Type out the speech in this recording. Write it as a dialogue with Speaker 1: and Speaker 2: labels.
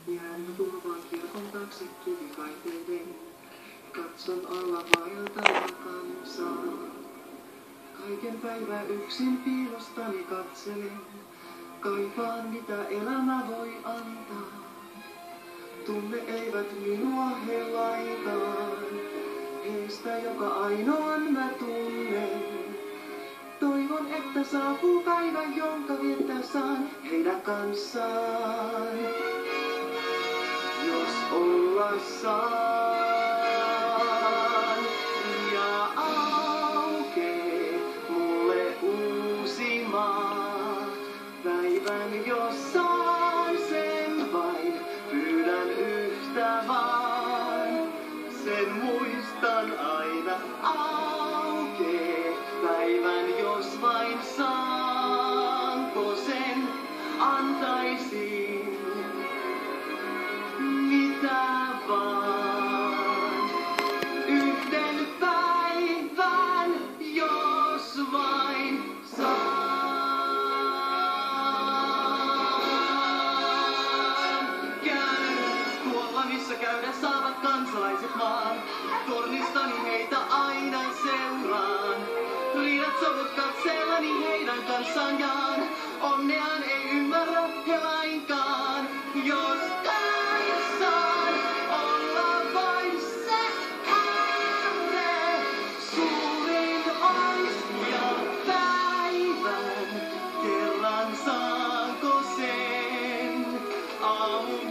Speaker 1: Jään turvaan kirkon taakse kivikaiteiden. Katson alla vaeltavaa kansaa. Kaiken päivää yksin piilostani katselen. Kaipaan mitä elämä voi antaa. Tunne eivät minua he lainkaan. Heistä joka ainoan mä tunnen. Toivon, että saapuu päivä, jonka viettää saan heidän kanssaan. Jos olla saan ja aukee mulle uusi maa. Päivän jos saan sen vain, pyydän yhtä vaan. Sen muistan aina aukee. Päivän jos vain saanko sen antaisin. Mitä vaan. Yhden päivän jos vain saan. Käyn tuolla missä käydä saavat kansalaiset maan. Tornistani heitä aina seuraan. Riidat sovut katseellani heidän kanssaan jaan. Onneaan ei ymmärrä he lainkaan. Jos kanssaan olla vain se ääne. Suurin ois ja päivän kerran saanko sen aamun